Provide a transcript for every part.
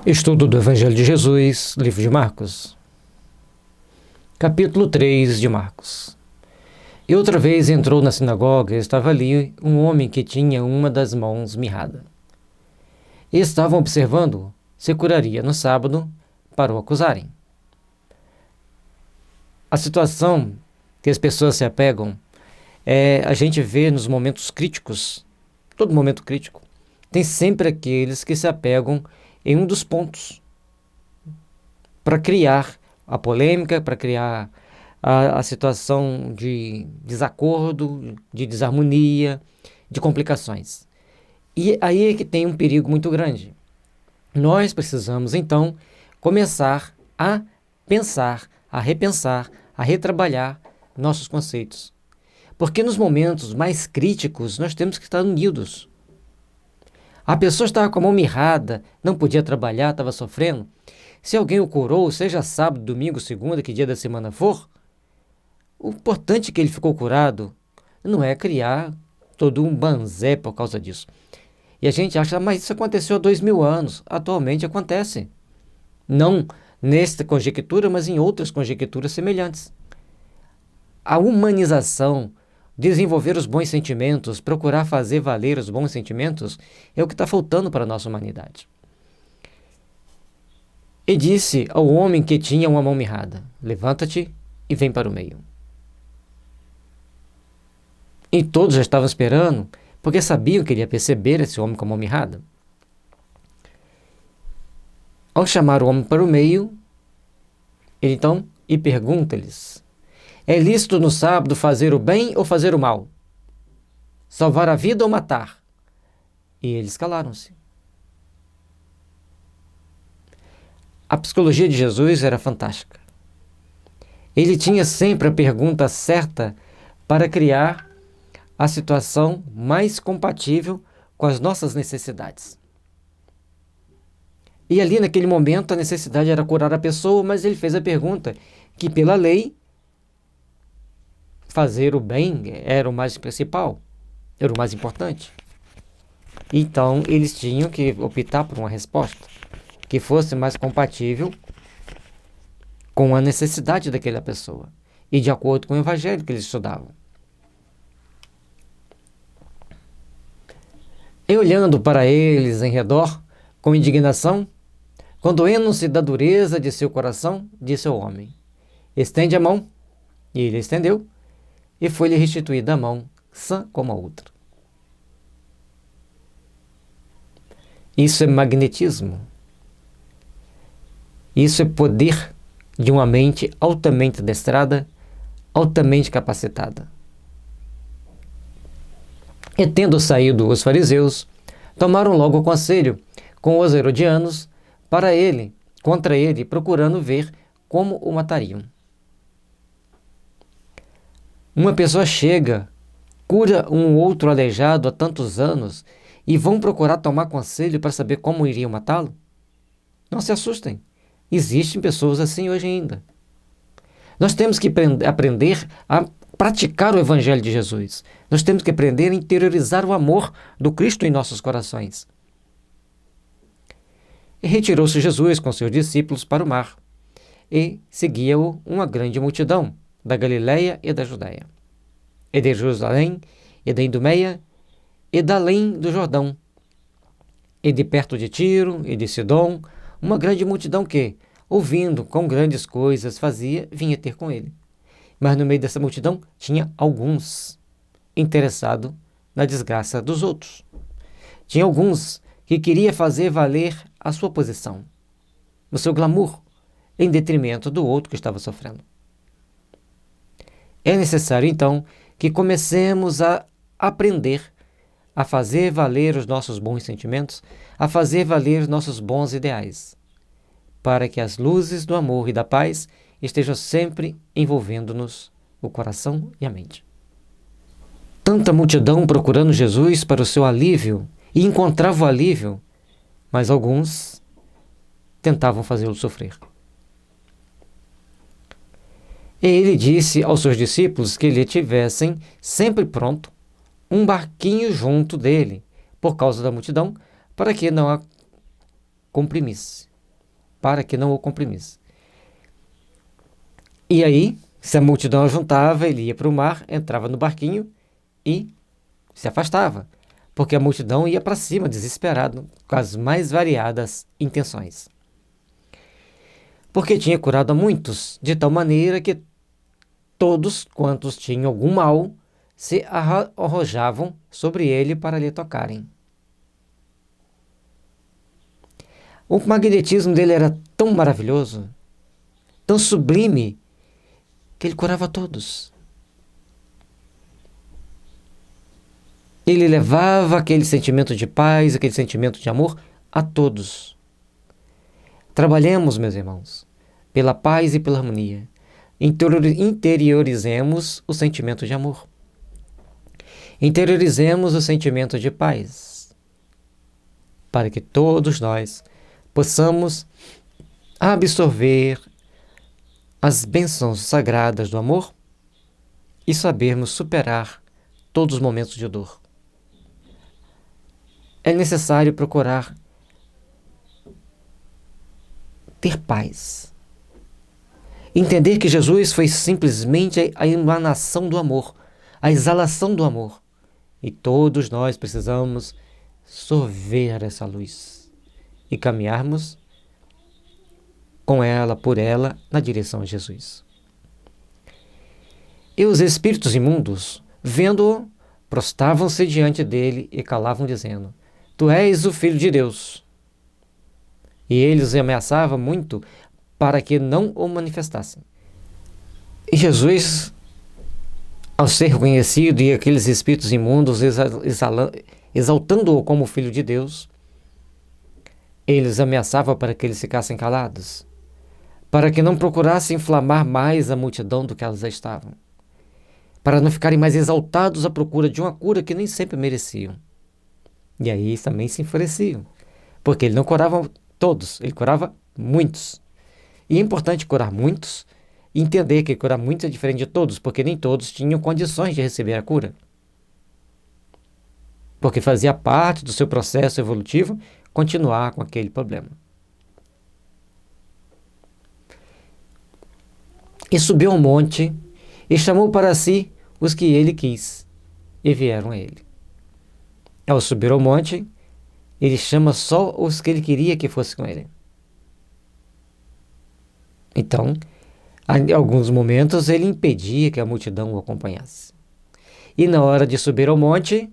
Estudo do Evangelho de Jesus, livro de Marcos. Capítulo 3 de Marcos. E outra vez entrou na sinagoga e estava ali um homem que tinha uma das mãos mirrada. E estavam observando se curaria no sábado para o acusarem. A situação que as pessoas se apegam a gente vê nos momentos críticos, todo momento crítico, tem sempre aqueles que se apegam em um dos pontos para criar a polêmica, para criar a situação de desacordo, de desarmonia, de complicações. E aí é que tem um perigo muito grande. Nós precisamos, então, começar a pensar, a repensar, a retrabalhar nossos conceitos. Porque nos momentos mais críticos nós temos que estar unidos. A pessoa estava com a mão mirrada, não podia trabalhar, estava sofrendo. Se alguém o curou, seja sábado, domingo, segunda, que dia da semana for, o importante é que ele ficou curado não é criar todo um banzé por causa disso. E a gente acha, mas isso aconteceu há 2000 anos. Atualmente acontece. Não nesta conjectura, mas em outras conjecturas semelhantes. A humanização, desenvolver os bons sentimentos, procurar fazer valer os bons sentimentos, é o que está faltando para a nossa humanidade. E disse ao homem que tinha uma mão mirrada: levanta-te e vem para o meio. E todos já estavam esperando, porque sabiam que ele ia perceber esse homem com a mão mirrada. Ao chamar o homem para o meio, ele então pergunta-lhes: é lícito no sábado fazer o bem ou fazer o mal? Salvar a vida ou matar? E eles calaram-se. A psicologia de Jesus era fantástica. Ele tinha sempre a pergunta certa para criar a situação mais compatível com as nossas necessidades. E ali naquele momento a necessidade era curar a pessoa, mas ele fez a pergunta que pela lei fazer o bem era o mais principal, era o mais importante. Então eles tinham que optar por uma resposta que fosse mais compatível com a necessidade daquela pessoa e de acordo com o evangelho que eles estudavam. E olhando para eles em redor, com indignação, condoendo-se da dureza de seu coração, disse ao homem: estende a mão. E ele estendeu, e foi-lhe restituída a mão, sã como a outra. Isso é magnetismo. Isso é poder de uma mente altamente adestrada, altamente capacitada. E tendo saído os fariseus, tomaram logo conselho com os herodianos contra ele, procurando ver como o matariam. Uma pessoa chega, cura um outro aleijado há tantos anos e vão procurar tomar conselho para saber como iriam matá-lo? Não se assustem. Existem pessoas assim hoje ainda. Nós temos que aprender a praticar o Evangelho de Jesus. Nós temos que aprender a interiorizar o amor do Cristo em nossos corações. E retirou-se Jesus com seus discípulos para o mar, e seguia-o uma grande multidão da Galileia e da Judéia, e de Jerusalém, e da Idumeia, e da além do Jordão, e de perto de Tiro, e de Sidom, uma grande multidão que, ouvindo quão grandes coisas fazia, vinha ter com ele. Mas no meio dessa multidão tinha alguns interessados na desgraça dos outros. Tinha alguns que queria fazer valer a sua posição, o seu glamour, em detrimento do outro que estava sofrendo. É necessário, então, que comecemos a aprender a fazer valer os nossos bons sentimentos, a fazer valer os nossos bons ideais, para que as luzes do amor e da paz estejam sempre envolvendo-nos o coração e a mente. Tanta multidão procurando Jesus para o seu alívio, e encontrava o alívio, mas alguns tentavam fazê-lo sofrer. E ele disse aos seus discípulos que lhe tivessem sempre pronto um barquinho junto dele, por causa da multidão, para que não comprimisse. Para que não o comprimisse. E aí, se a multidão juntava, ele ia para o mar, entrava no barquinho e se afastava, porque a multidão ia para cima, desesperado, com as mais variadas intenções. Porque tinha curado a muitos, de tal maneira que todos quantos tinham algum mal se arrojavam sobre ele para lhe tocarem. O magnetismo dele era tão maravilhoso, tão sublime, que ele curava todos. Ele levava aquele sentimento de paz, aquele sentimento de amor a todos. Trabalhemos, meus irmãos, pela paz e pela harmonia. Interiorizemos o sentimento de amor. Interiorizemos o sentimento de paz, para que todos nós possamos absorver as bênçãos sagradas do amor e sabermos superar todos os momentos de dor. É necessário procurar ter paz. Entender que Jesus foi simplesmente a emanação do amor, a exalação do amor. E todos nós precisamos sorver essa luz e caminharmos com ela, por ela, na direção de Jesus. E os espíritos imundos, vendo-o, prostravam-se diante dele e calavam, dizendo: Tu és o Filho de Deus. E ele os ameaçava muito para que não o manifestassem. E Jesus, ao ser reconhecido e aqueles espíritos imundos exaltando-o como Filho de Deus, eles ameaçavam para que eles ficassem calados, para que não procurassem inflamar mais a multidão do que elas já estavam, para não ficarem mais exaltados à procura de uma cura que nem sempre mereciam. E aí também se enfureciam, porque ele não curava todos, ele curava muitos. E é importante curar muitos e entender que curar muitos é diferente de todos, porque nem todos tinham condições de receber a cura. Porque fazia parte do seu processo evolutivo continuar com aquele problema. E subiu ao monte e chamou para si os que ele quis, e vieram a ele. Ao subir ao monte, ele chama só os que ele queria que fossem com ele. Então, em alguns momentos, ele impedia que a multidão o acompanhasse. E na hora de subir ao monte,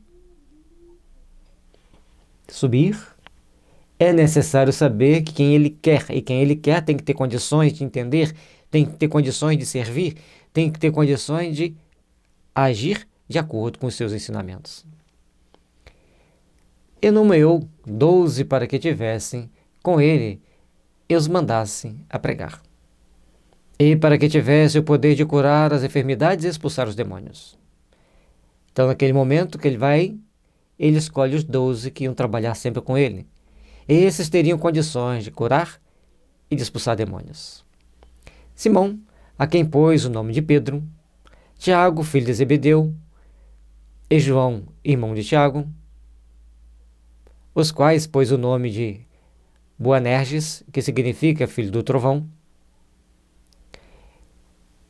é necessário saber que quem ele quer, e quem ele quer tem que ter condições de entender, tem que ter condições de servir, tem que ter condições de agir de acordo com os seus ensinamentos. E nomeou 12 para que tivessem com ele e os mandassem a pregar. E para que tivesse o poder de curar as enfermidades e expulsar os demônios. Então, naquele momento que ele escolhe os 12 que iam trabalhar sempre com ele. E esses teriam condições de curar e de expulsar demônios. Simão, a quem pôs o nome de Pedro, Tiago, filho de Zebedeu, e João, irmão de Tiago, os quais pôs o nome de Boanerges, que significa filho do trovão.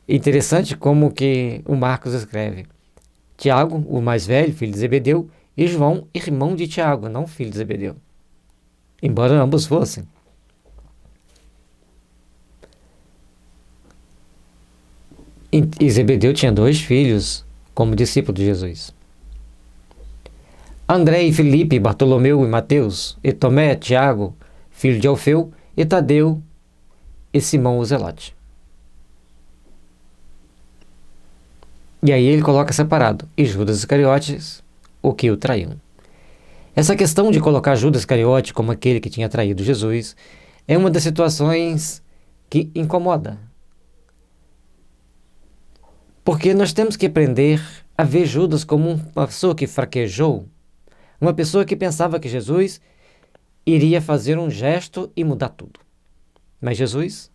Interessante como que o Marcos escreve: Tiago, o mais velho, filho de Zebedeu, e João, irmão de Tiago, não filho de Zebedeu, embora ambos fossem. E Zebedeu tinha 2 filhos como discípulo de Jesus: André e Filipe, Bartolomeu e Mateus, e Tomé, Tiago, filho de Alfeu, e Tadeu, e Simão o Zelote. E aí ele coloca separado: e Judas Iscariotes, o que o traiu. Essa questão de colocar Judas Iscariote como aquele que tinha traído Jesus é uma das situações que incomoda. Porque nós temos que aprender a ver Judas como uma pessoa que fraquejou, uma pessoa que pensava que Jesus iria fazer um gesto e mudar tudo. Mas Jesus,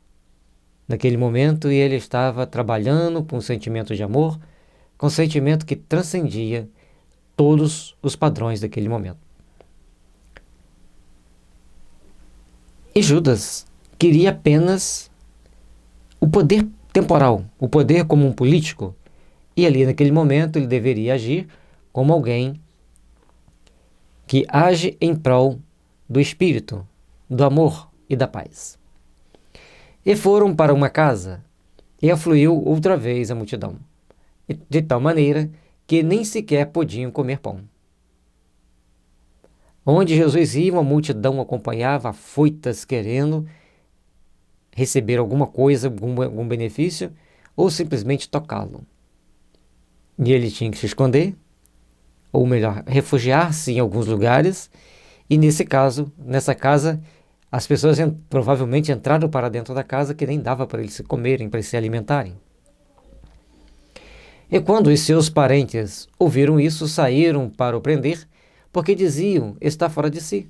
naquele momento, ele estava trabalhando com um sentimento de amor, com um sentimento que transcendia todos os padrões daquele momento. E Judas queria apenas o poder temporal, o poder como um político. E ali naquele momento ele deveria agir como alguém que age em prol do espírito, do amor e da paz. E foram para uma casa, e afluiu outra vez a multidão, de tal maneira que nem sequer podiam comer pão. Onde Jesus ia, uma multidão acompanhava afoitas, querendo receber alguma coisa, algum benefício, ou simplesmente tocá-lo. E ele tinha que se esconder, ou melhor, refugiar-se em alguns lugares, e nessa casa, as pessoas provavelmente entraram para dentro da casa que nem dava para eles se comerem, para eles se alimentarem. E quando os seus parentes ouviram isso, saíram para o prender, porque diziam, está fora de si.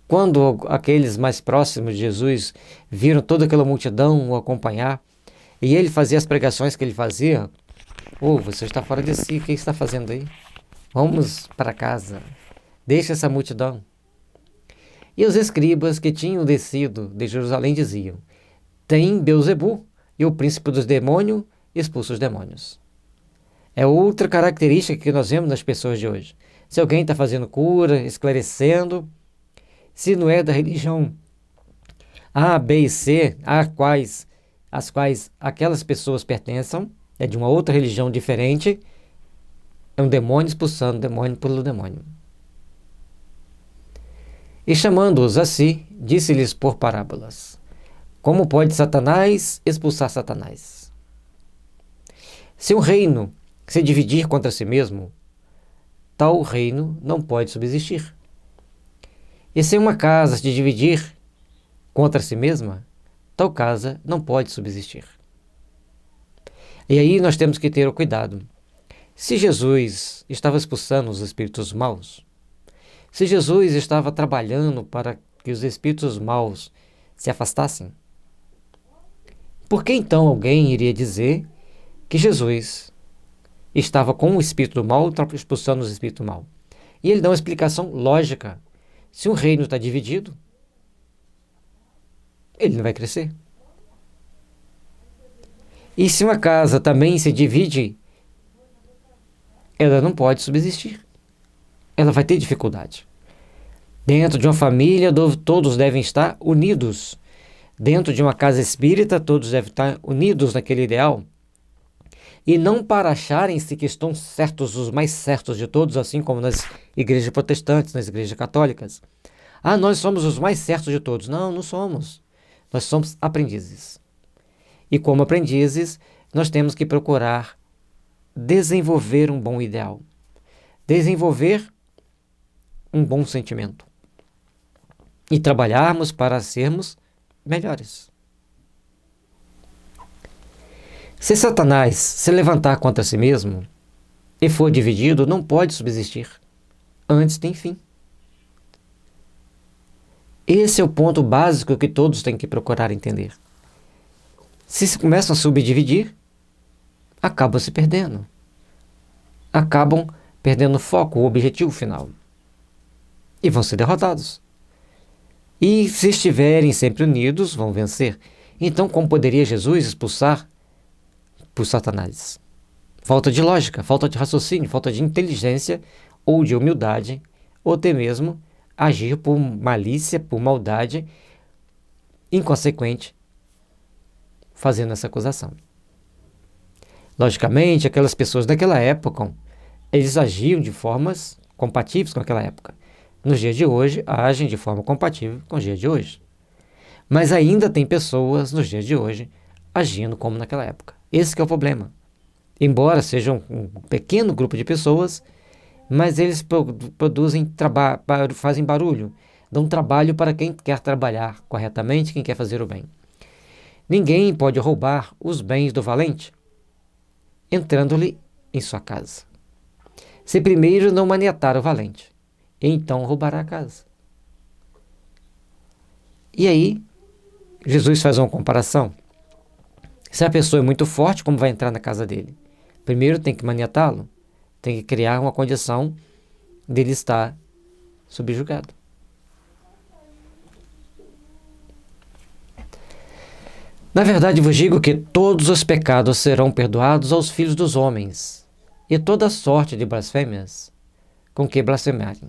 Quando aqueles mais próximos de Jesus viram toda aquela multidão o acompanhar, e ele fazia as pregações que ele fazia, você está fora de si, o que está fazendo aí? Vamos para casa, deixa essa multidão. E os escribas que tinham descido de Jerusalém diziam, tem Beelzebu, e o príncipe dos demônios expulsa os demônios. É outra característica que nós vemos nas pessoas de hoje. Se alguém está fazendo cura, esclarecendo, se não é da religião A, B e C, às quais aquelas pessoas pertencem, é de uma outra religião diferente, é um demônio expulsando demônio pelo demônio. E chamando-os a si, disse-lhes por parábolas, como pode Satanás expulsar Satanás? Se um reino se dividir contra si mesmo, tal reino não pode subsistir. E se uma casa se dividir contra si mesma, tal casa não pode subsistir. E aí nós temos que ter o cuidado. Se Jesus estava expulsando os espíritos maus, se Jesus estava trabalhando para que os espíritos maus se afastassem, por que então alguém iria dizer que Jesus estava com o espírito do mal, expulsando os espíritos maus? E ele dá uma explicação lógica. Se um reino está dividido, ele não vai crescer. E se uma casa também se divide, ela não pode subsistir. Ela vai ter dificuldade. Dentro de uma família, todos devem estar unidos. Dentro de uma casa espírita, todos devem estar unidos naquele ideal. E não para acharem-se que estão certos, os mais certos de todos, assim como nas igrejas protestantes, nas igrejas católicas. Nós somos os mais certos de todos. Não, não somos. Nós somos aprendizes. E como aprendizes, nós temos que procurar desenvolver um bom ideal. Desenvolver um bom sentimento. E trabalharmos para sermos melhores. Se Satanás se levantar contra si mesmo e for dividido, não pode subsistir. Antes tem fim. Esse é o ponto básico que todos têm que procurar entender. Se começam a subdividir, acabam se perdendo. Acabam perdendo o foco, o objetivo final. E vão ser derrotados. E se estiverem sempre unidos, vão vencer. Então, como poderia Jesus expulsar por Satanás? Falta de lógica, falta de raciocínio, falta de inteligência ou de humildade, ou até mesmo agir por malícia, por maldade, inconsequente, fazendo essa acusação. Logicamente, aquelas pessoas daquela época, eles agiam de formas compatíveis com aquela época. Nos dias de hoje, agem de forma compatível com os dias de hoje. Mas ainda tem pessoas nos dias de hoje agindo como naquela época. Esse que é o problema. Embora sejam um pequeno grupo de pessoas, mas eles produzem fazem barulho, dão trabalho para quem quer trabalhar corretamente, quem quer fazer o bem. Ninguém pode roubar os bens do valente, entrando-lhe em sua casa. Se primeiro não maniatar o valente, então roubará a casa. E aí, Jesus faz uma comparação. Se a pessoa é muito forte, como vai entrar na casa dele? Primeiro tem que maniatá-lo, tem que criar uma condição dele estar subjugado. Na verdade vos digo que todos os pecados serão perdoados aos filhos dos homens, e toda sorte de blasfêmias com que blasfemarem.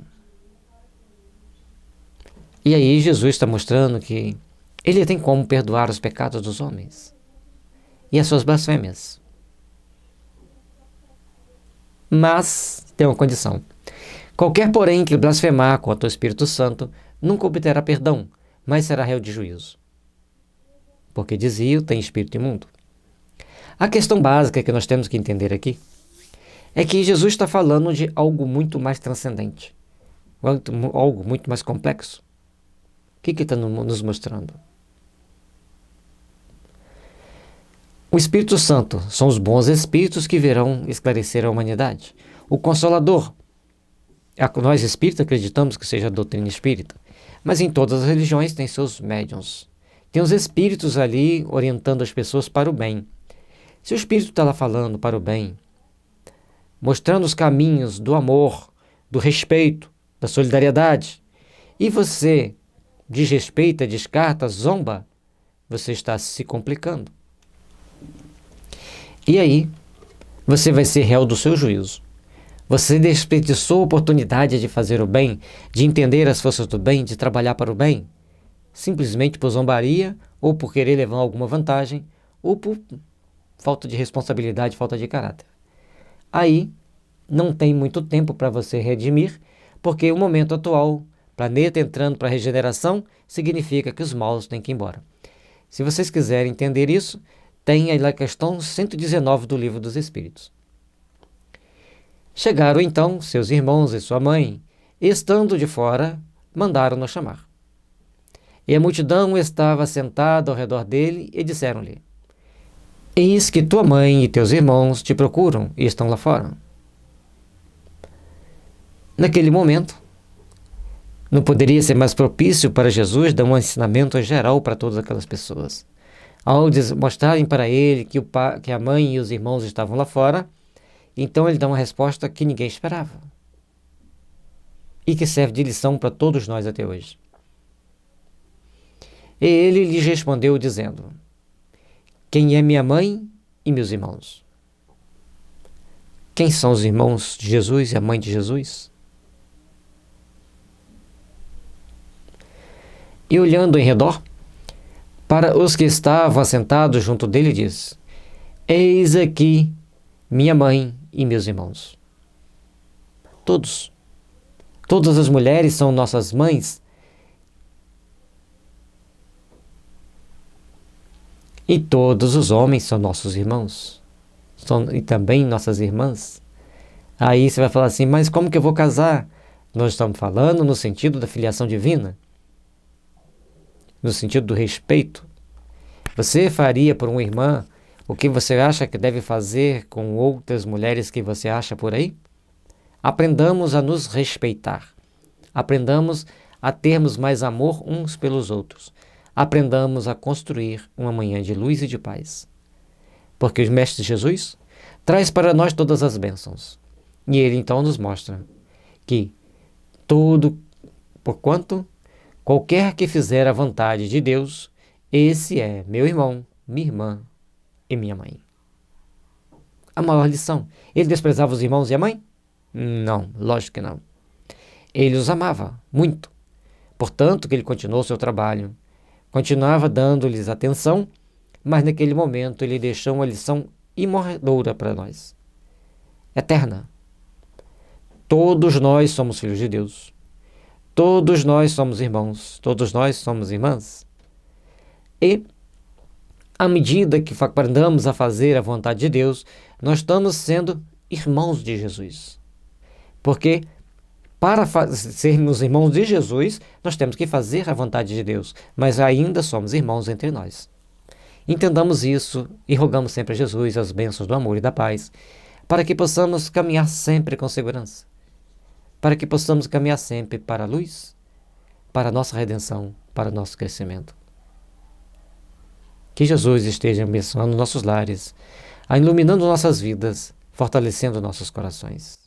E aí Jesus está mostrando que Ele tem como perdoar os pecados dos homens e as suas blasfêmias. Mas tem uma condição. Qualquer, porém, que blasfemar contra o Espírito Santo nunca obterá perdão, mas será réu de juízo. Porque dizia, tem espírito imundo. A questão básica que nós temos que entender aqui é que Jesus está falando de algo muito mais transcendente, algo muito mais complexo. O que ele está nos mostrando? O Espírito Santo são os bons espíritos que virão esclarecer a humanidade. O Consolador, nós espíritas acreditamos que seja a doutrina espírita, mas em todas as religiões tem seus médiuns. Tem os espíritos ali orientando as pessoas para o bem. Se o espírito está lá falando para o bem, mostrando os caminhos do amor, do respeito, da solidariedade, e você desrespeita, descarta, zomba, você está se complicando. E aí, você vai ser réu do seu juízo. Você desperdiçou a oportunidade de fazer o bem, de entender as forças do bem, de trabalhar para o bem, simplesmente por zombaria, ou por querer levar alguma vantagem, ou por falta de responsabilidade, falta de caráter. Aí, não tem muito tempo para você redimir, porque o momento atual, planeta entrando para a regeneração, significa que os maus têm que ir embora. Se vocês quiserem entender isso, tem aí a questão 119 do Livro dos Espíritos. Chegaram então seus irmãos e sua mãe, e estando de fora, mandaram-no chamar. E a multidão estava sentada ao redor dele, e disseram-lhe: Eis que tua mãe e teus irmãos te procuram, e estão lá fora. Naquele momento, não poderia ser mais propício para Jesus dar um ensinamento geral para todas aquelas pessoas. Ao mostrarem para ele que a mãe e os irmãos estavam lá fora, então ele dá uma resposta que ninguém esperava e que serve de lição para todos nós até hoje. E ele lhes respondeu dizendo: Quem é minha mãe e meus irmãos? Quem são os irmãos de Jesus e a mãe de Jesus? E olhando em redor, para os que estavam assentados junto dele, diz: Eis aqui minha mãe e meus irmãos. Todas as mulheres são nossas mães, e todos os homens são nossos irmãos, e também nossas irmãs. Aí você vai falar assim: mas como que eu vou casar? Nós estamos falando no sentido da filiação divina, no sentido do respeito. Você faria por uma irmã o que você acha que deve fazer com outras mulheres que você acha por aí? Aprendamos a nos respeitar. Aprendamos a termos mais amor uns pelos outros. Aprendamos a construir uma manhã de luz e de paz. Porque o Mestre Jesus traz para nós todas as bênçãos. E ele então nos mostra que porquanto qualquer que fizer a vontade de Deus, esse é meu irmão, minha irmã e minha mãe. A maior lição. Ele desprezava os irmãos e a mãe? Não, lógico que não. Ele os amava muito. Portanto, que ele continuou seu trabalho. Continuava dando-lhes atenção, mas naquele momento ele deixou uma lição imorredoura para nós. Eterna. Todos nós somos filhos de Deus. Todos nós somos irmãos, todos nós somos irmãs. E, à medida que aprendamos a fazer a vontade de Deus, nós estamos sendo irmãos de Jesus. Porque, para sermos irmãos de Jesus, nós temos que fazer a vontade de Deus, mas ainda somos irmãos entre nós. Entendamos isso e rogamos sempre a Jesus as bênçãos do amor e da paz, para que possamos caminhar sempre com segurança. Para que possamos caminhar sempre para a luz, para a nossa redenção, para o nosso crescimento. Que Jesus esteja abençoando nossos lares, iluminando nossas vidas, fortalecendo nossos corações.